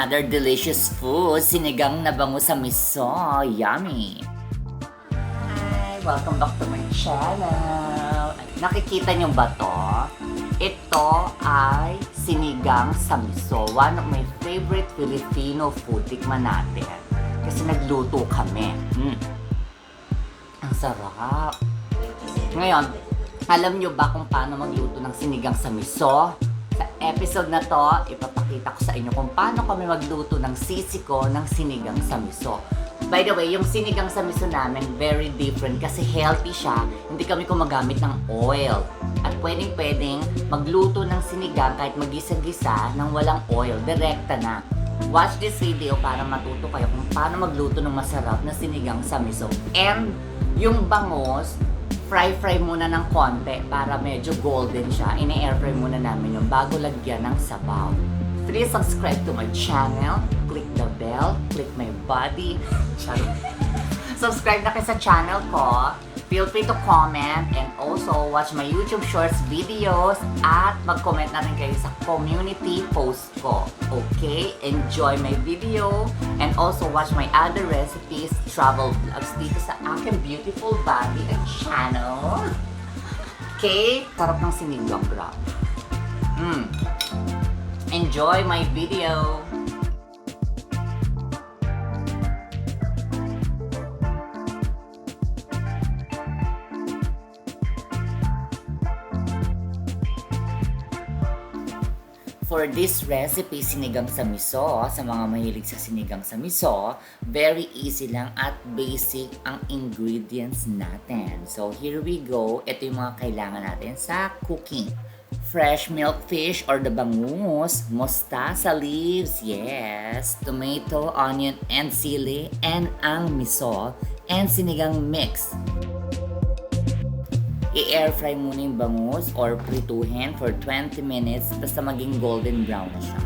another delicious food, sinigang na bangus sa miso. Yummy! Hi! Welcome back to my channel. Nakikita niyo ba to? Ito ay sinigang sa miso. One of my favorite Filipino food. Tikman natin. Kasi nagluto kami. Ang sarap! Ngayon, alam niyo ba kung paano magluto ng sinigang sa miso? Sa episode na to, ipapakita ko sa inyo kung paano kami magluto ng sisiko ng sinigang sa miso. By the way, yung sinigang sa miso namin, very different kasi healthy siya. Hindi kami gumagamit ng oil. At pwedeng magluto ng sinigang kahit magisa-gisa ng walang oil. Direkta na. Watch this video para matuto kayo kung paano magluto ng masarap na sinigang sa miso. And yung bangus, fry muna ng konti para medyo golden siya. Ini-airfry muna namin yung bago lagyan ng sabaw. Please subscribe to my channel, click the bell, click my body. Subscribe na kayo sa channel ko. Feel free to comment and also watch my YouTube Shorts videos at mag-comment na rin kayo sa community post ko. Okay? Enjoy my video and also watch my other recipes, travel vlogs dito sa aking beautiful body and channel. Okay? Sarap ng sinigang, grabe. Enjoy my video! For this recipe, sinigang sa miso, sa mga mahilig sa sinigang sa miso, very easy lang at basic ang ingredients natin. So here we go. Ito yung mga kailangan natin sa cooking. Fresh milk fish or the bangus, mustasa leaves, yes, tomato, onion, and sili, and ang miso, and sinigang mix. I-air fry muna yung bangus or prituhin for 20 minutes basta maging golden brown na siya.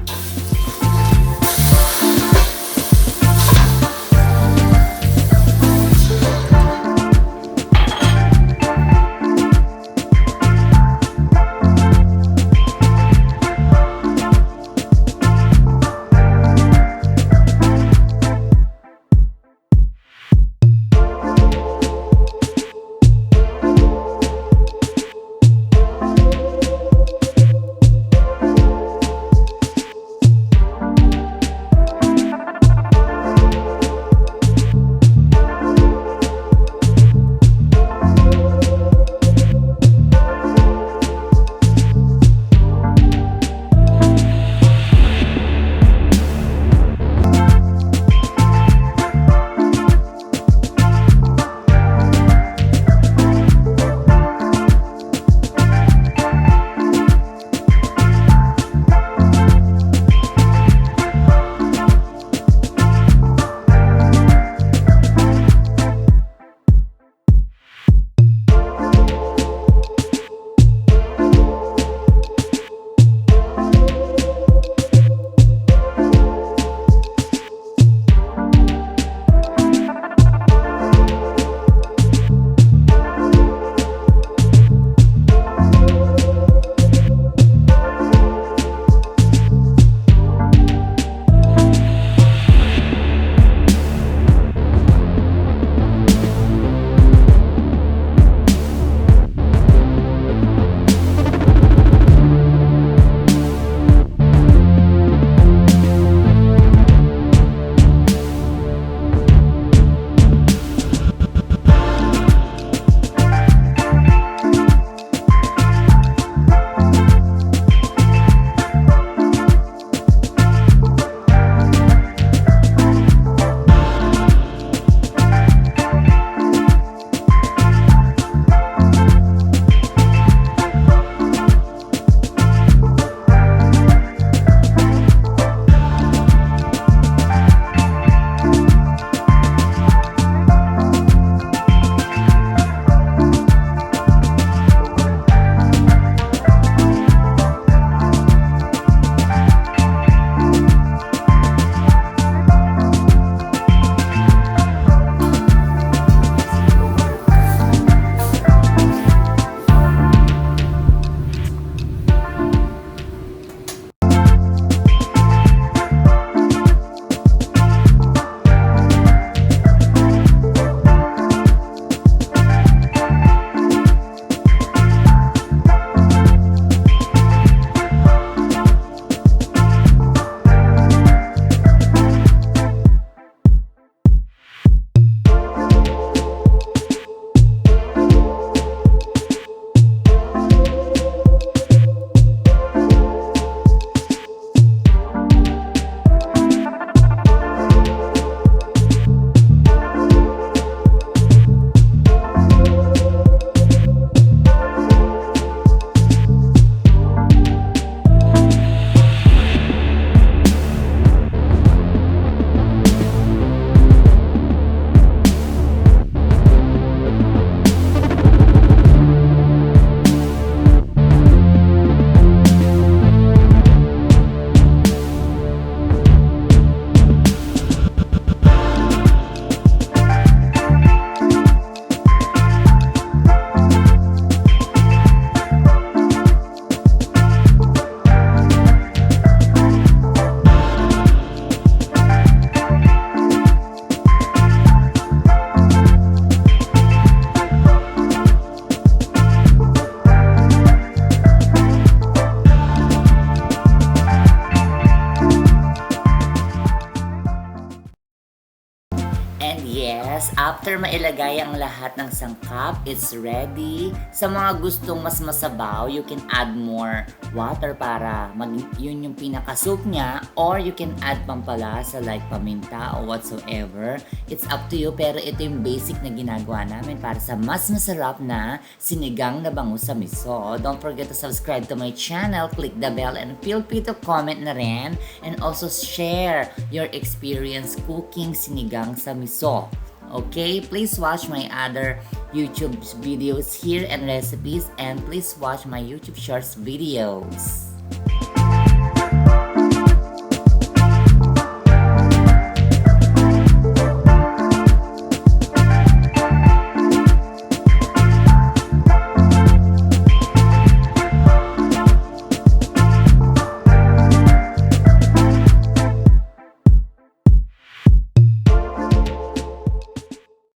Yes, after mailagay ang lahat ng sangkap, it's ready. Sa mga gustong mas masabaw, you can add more water para yun yung pinaka-soup niya, or you can add pampalasa like paminta or whatsoever. It's up to you, pero ito yung basic na ginagawa namin para sa mas masarap na sinigang na bangus sa miso. Don't forget to subscribe to my channel, click the bell, and feel free to comment na rin, and also share your experience cooking sinigang sa miso. Okay, please watch my other YouTube videos here and recipes, and please watch my YouTube Shorts videos.